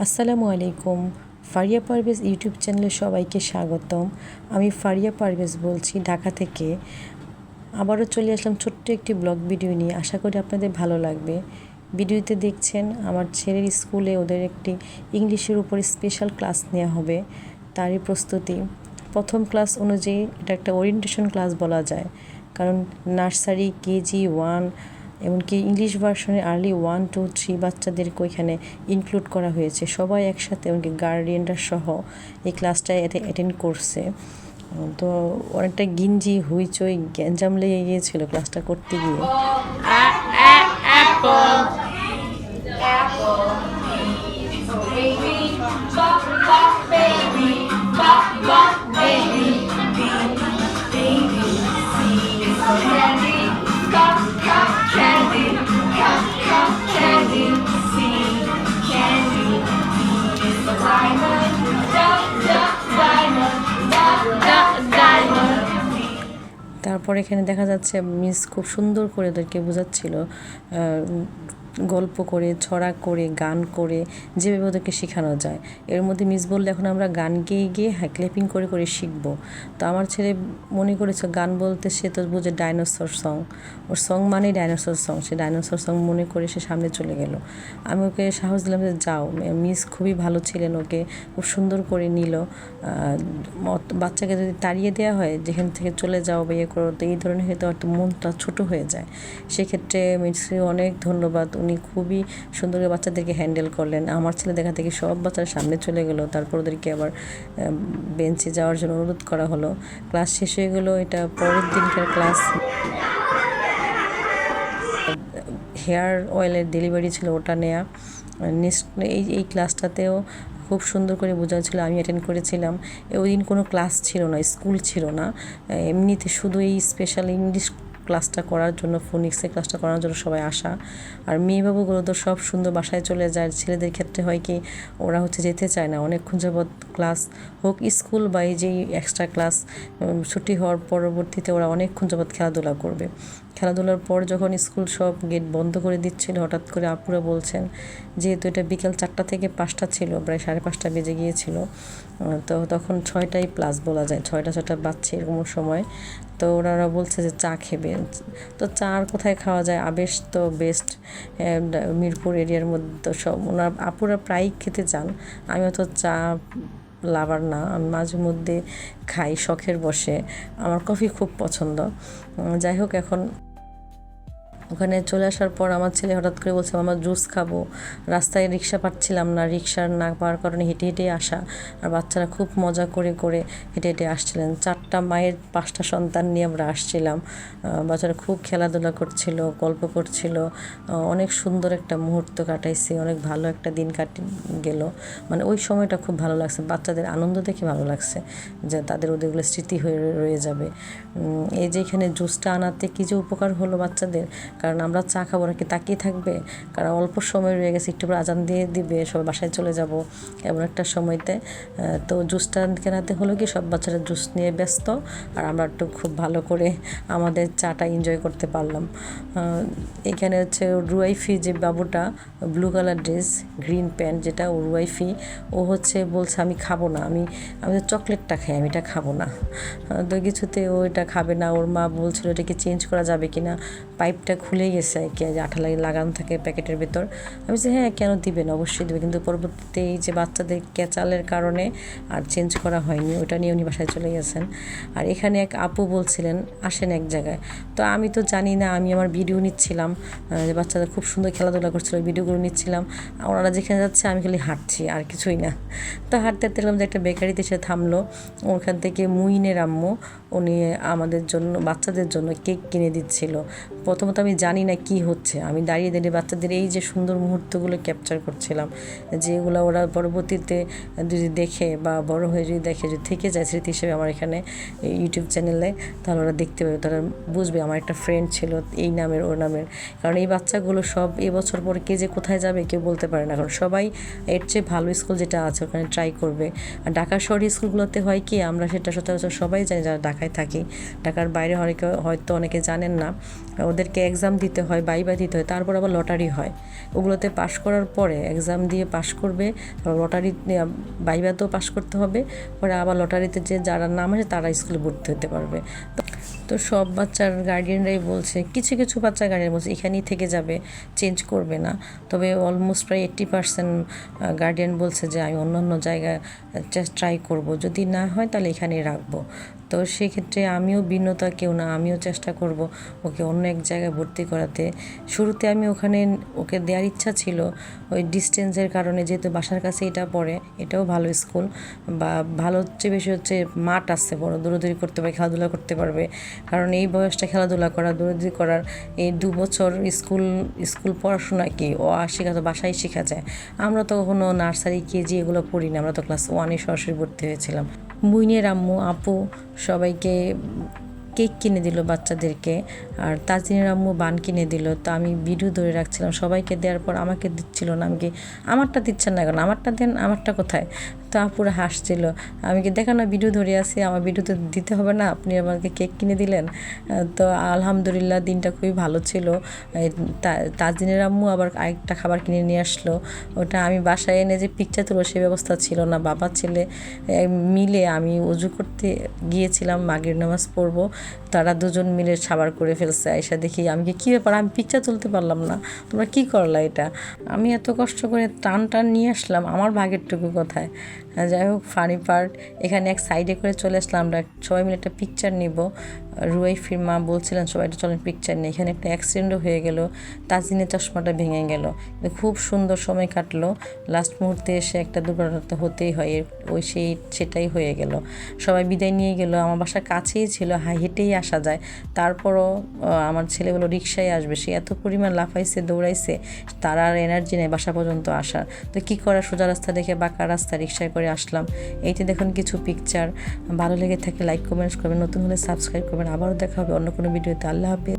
আসসালামু আলাইকুম। ফারিয়া পারভেজ ইউটিউব চ্যানেলে সবাইকে স্বাগতম। আমি ফারিয়া পারভেজ বলছি ঢাকা থেকে। আবারও চলে আসলাম ছোট্ট একটি ব্লগ ভিডিও নিয়ে। আশা করি আপনাদের ভালো লাগবে। ভিডিওতে দেখছেন আমার ছেলের স্কুলে ওদের একটি ইংলিশের উপর স্পেশাল ক্লাস নেওয়া হবে, তারই প্রস্তুতি। প্রথম ক্লাস অনুযায়ী এটা একটা ওরিয়েন্টেশন ক্লাস বলা যায়, কারণ নার্সারি, কেজি 1 এমনকি ইংলিশ ভার্সনে আর্লি 1, 2, 3 বাচ্চাদেরকে ওইখানে ইনক্লুড করা হয়েছে। সবাই একসাথে, এমনকি গার্ডিয়ানরা সহ এই ক্লাসটায় অ্যাটেন্ড করছে। তো অনেকটা গিঞ্জি হুইচই গ্যাঞ্জাম লেগে গিয়েছিল ক্লাসটা করতে গিয়ে। তারপর এখানে দেখা যাচ্ছে মিস খুব সুন্দর করে ওদেরকে বোঝাচ্ছিল, গল্প করে, ছড়া করে, গান করে, যেভাবে ওদেরকে শেখানো যায়। এর মধ্যে মিস বললে এখন আমরা গান গেয়ে গিয়ে ক্ল্যাপিং করে করে শিখবো। তো আমার ছেলে মনে করেছে গান বলতে সে তো বোঝে ডাইনোসর সং, ওর সং মানেই ডাইনোসর সং। সে ডাইনোসর সং মনে করে সে সামনে চলে গেল। আমি ওকে সাহস দিলাম যে যাও। মিস খুবই ভালো ছিলেন, ওকে খুব সুন্দর করে নিল। বাচ্চাকে যদি তাড়িয়ে দেওয়া হয় যেখান থেকে চলে যাও বা ইয়ে করো, তো এই ধরনের হয়তো একটু মনটা ছোটো হয়ে যায়। সেক্ষেত্রে মিসকে অনেক ধন্যবাদ, উনি খুবই সুন্দর করে বাচ্চাদেরকে হ্যান্ডেল করলেন। আমার ছেলে দেখা থেকে সব বাচ্চারা সামনে চলে গেল, তারপর ওদেরকে আবার বেঞ্চে যাওয়ার জন্য অনুরোধ করা হলো। ক্লাস শেষ হয়ে গেলো। এটা পরের দিনকার ক্লাস। হেয়ার অয়েলের ডেলিভারি ছিল, ওটা নেওয়া। এই ক্লাসটাতেও খুব সুন্দর করে বোঝা ছিল, আমি অ্যাটেন্ড করেছিলাম। ওই দিন কোনো ক্লাস ছিল না, স্কুল ছিল না, এমনিতে শুধু এই স্পেশাল ইংলিশ ক্লাসটা করার জন্য, ফোনিক্সের ক্লাসটা করার জন্য সবাই আসা। আর মেয়েবাবুগুলো তো সব সুন্দর বাসায় চলে যায়। ছেলেদের ক্ষেত্রে হয় কি, ওরা যেতে চায় না অনেকক্ষণ যাবৎ, ক্লাস হোক স্কুল বা এই যে এক্সট্রা ক্লাস ছুটি হওয়ার পরবর্তীতে ওরা অনেকক্ষণ যাবৎ খেলাধুলা করবে। খেলাধুলার পর যখন স্কুল সব গেট বন্ধ করে দিচ্ছিল, হঠাৎ করে আপুরা বলছেন, যেহেতু এটা বিকেল 4টা থেকে 5টা ছিল, প্রায় 5:30 বেজে গিয়েছিল, তো তখন 6টাই প্লাস বলা যায়, 6টা বাজছে এরকম সময়। তো ওরা বলছে যে চা খেবে। তো চা আর কোথায় খাওয়া যায়, আবেশ তো বেস্ট, মিরপুর এরিয়ার মধ্যে তো সব ওনার আপুরা প্রায়ই খেতে চান। আমিও তো চা লাভার না, আমি মাঝে মধ্যে খাই শখের বসে। আমার কফি খুব পছন্দ। যাই হোক, এখন ওখানে চলে আসার পর আমার ছেলে হঠাৎ করে বলছে আমার জুস খাবো। রাস্তায় রিক্সা পাচ্ছিলাম না, রিক্সার না পাওয়ার কারণে হেঁটে হেঁটে আসা। আর বাচ্চারা খুব মজা করে করে হেঁটে হেঁটে আসছিলেন। 4টা মায়ের 5টা সন্তান নিয়ে আমরা আসছিলাম। বাচ্চারা খুব খেলাধুলা করছিল, গল্প করছিল। অনেক সুন্দর একটা মুহূর্ত কাটাইছি, অনেক ভালো একটা দিন গেল। মানে ওই সময়টা খুব ভালো লাগছে, বাচ্চাদের আনন্দ দেখে ভালো লাগছে যে তাদের ওদেরগুলো স্মৃতি হয়ে রয়ে যাবে। এই যে এখানে জুসটা আনাতে কী যে উপকার হলো বাচ্চাদের, কারণ আমরা চা খাবো নাকি তাকিয়ে থাকবে, কারণ অল্প সময় রয়ে গেছে, একটু আজান দিয়ে দিবে, সবাই বাসায় চলে যাব এমন একটা সময়তে। তো জুসটা কেনাতে হলো কি, সব বাচ্চারা জুস নিয়ে ব্যস্ত, আর আমরা একটু খুব ভালো করে আমাদের চাটা এনজয় করতে পারলাম। এখানে হচ্ছে রুয়াইফি, যে বাবুটা blue colour dress, green pant, যেটা ও রুয়াইফি, ও বলছে আমি খাবো না, আমি তো চকলেটটা খাই, আমি এটা খাবো না। তো কিছুতে ও এটা খাবে না। ওর মা বলছিল এটাকে চেঞ্জ করা যাবে কি না, পাইপটা খুলে গেছে আর কি, আঠা লাগানো থাকে প্যাকেটের ভেতর। আমি বলছি হ্যাঁ, কেন দিবেন, অবশ্যই দেবে। কিন্তু পরবর্তীতে এই যে বাচ্চাদের ক্যাচালের কারণে আর চেঞ্জ করা হয়নি, ওটা নিয়ে উনি বাসায় চলে গেছেন। আর এখানে এক আপু বলছিলেন আসেন এক জায়গায়। তো আমি তো জানি না, আমি আমার ভিডিও নিচ্ছিলাম, যে বাচ্চাদের খুব সুন্দর খেলাধুলা করছিল, ওই ভিডিওগুলো নিচ্ছিলাম। ওনারা যেখানে যাচ্ছে আমি খালি হাঁটছি, আর কিছুই না। তো হাঁটতে হাঁটতে দেখলাম যে একটা বেকারিতে এসে থামলো। ওখান থেকে মুইনের আম্মু, উনি আমাদের জন্য, বাচ্চাদের জন্য কেক কিনে দিচ্ছিল। প্রথমত আমি জানি না কি হচ্ছে, আমি দাঁড়িয়ে দাঁড়িয়ে বাচ্চাদের এই যে সুন্দর মুহূর্তগুলো ক্যাপচার করছিলাম, যেগুলো ওরা পরবর্তীতে যদি দেখে বা বড় হয়ে যদি দেখে, যদি থেকে যায় স্মৃতি হিসেবে আমার এখানে ইউটিউব চ্যানেলে, তাহলে ওরা দেখতে পাবে, তারা বুঝবে আমার একটা ফ্রেন্ড ছিল এই নামের ওর নামের। কারণ এই বাচ্চাগুলো সব এবছর পরে কে যে কোথায় যাবে কেউ বলতে পারে না, কারণ সবাই এর চেয়ে ভালো স্কুল যেটা আছে ওখানে ট্রাই করবে। আর ঢাকা শহরের স্কুলগুলোতে হয় কি, আমরা সেটা সচরাচর সবাই জানি যারা ঢাকায় থাকি, ঢাকার বাইরে হয়তো অনেকে জানেন না, ওদেরকে এক্সাম এক্সাম দিতে হয়, ভাইভা দিতে হয়, তারপর আবার লটারি হয়। ওগুলোতে পাশ করার পরে এক্সাম দিয়ে পাশ করবে, লটারি ভাইভাতেও পাশ করতে হবে, পরে আবার লটারিতে যে যারা নাম আছে তারা স্কুলে ভর্তি হতে পারবে। তো সব বাচ্চার গার্ডিয়ানরাই বলছে, কিছু কিছু বাচ্চার গার্ডিয়ান বলছে এখানেই থেকে যাবে, চেঞ্জ করবে না। তবে অলমোস্ট প্রায় 80% গার্ডিয়ান বলছে যে আমি অন্য অন্য জায়গায় ট্রাই করব, যদি না হয় তাহলে এখানেই রাখবো। তো সেক্ষেত্রে আমিও ভিন্নতা কেউ না, আমিও চেষ্টা করব ওকে অন্য এক জায়গায় ভর্তি করাতে। শুরুতে আমি ওখানে ওকে দেওয়ার ইচ্ছা ছিল, ওই ডিস্টেন্সের কারণে, যেহেতু বাসার কাছে এটা পড়ে, এটাও ভালো স্কুল, বা ভালো হচ্ছে বেশি হচ্ছে মাঠ আছে বড়, দৌড়াদৌড়ি করতে পারবে, খেলাধুলা করতে পারবে। কারণ এই বয়সটা খেলাধুলা করা, দৌড়াদৌড়ি করার, এই 2 বছর স্কুল পড়াশোনা কি ও শেখা তো বাসায় শেখা যায়। আমরা তো কখনো নার্সারি কেজি এগুলো পড়ি না, আমরা তো ক্লাস 1-এ সরাসরি ভর্তি হয়েছিলাম। মুইনের আম্মু আপু সবাইকে কেক কিনে দিল বাচ্চাদেরকে, আর তাজিনের আম্মু বান কিনে দিল। তো আমি ভিডিও ধরে রাখছিলাম, সবাইকে দেওয়ার পর আমাকে দিচ্ছিল না, আমি কি আমারটা দিচ্ছেন না কেন, আমারটা দেন, আমারটা কোথায়? তো আপুরা হাসছিল, আমি কি দেখো না ভিডিও ধরে আসি, আমার ভিডিও তো দিতে হবে না, আপনি আমাকে কেক কিনে দিলেন। তো আলহামদুলিল্লাহ দিনটা খুবই ভালো ছিল। তাজিনের আম্মু আবার আরেকটা খাবার কিনে নিয়ে আসলো, ওটা আমি বাসায় এনে যে পিকচার তুলো সে ব্যবস্থা ছিল না। বাবা ছেলে মিলে, আমি অজু করতে গিয়েছিলাম, মাগরিব নামাজ পড়বো, তারা দুজন মিলে সাবার করে ফেলছে। আয়সা দেখি আমি কী ব্যাপার, আমি পিকচার তুলতে পারলাম না, তোমরা কী করলা এটা? আমি এত কষ্ট করে টান নিয়ে আসলাম, আমার ভাগেরটুকু কোথায়? যাই হোক, ফানি পার্ট। এখানে এক সাইডে করে চলে আসলাম, আমরা সবাই মিলে একটা পিকচার নিব। রুয়াই ফিরমা বলছিলেন সবাই একটা চলেন পিকচার নিই। এখানে একটা অ্যাক্সিডেন্টও হয়ে গেল, তাজিনের চশমাটা ভেঙে গেল। খুব সুন্দর সময় কাটলো, লাস্ট মুহূর্তে এসে একটা দুর্ঘটনা হতেই হয়, সেটাই হয়ে গেল। সবাই বিদায় নিয়ে গেল, আমার বাসার কাছেই ছিল, হেঁটেই আসা যায়। তারপরও আমার ছেলে বলো রিক্সায় আসবে, সে এত পরিমাণ লাফাইছে, দৌড়াইছে, তার আর এনার্জি নেই বাসা পর্যন্ত আসার। তো কী করা, সোজা রাস্তা দেখে বাঁকা রাস্তা রিক্সায় করে আসলাম। এইতে দেখুন কিছু পিকচার। ভালো লেগে থাকে লাইক কমেন্টস করবেন, নতুন হলে সাবস্ক্রাইব করবেন। আবারও দেখা হবে অন্য কোনো ভিডিওতে। আল্লাহ হাফেজ।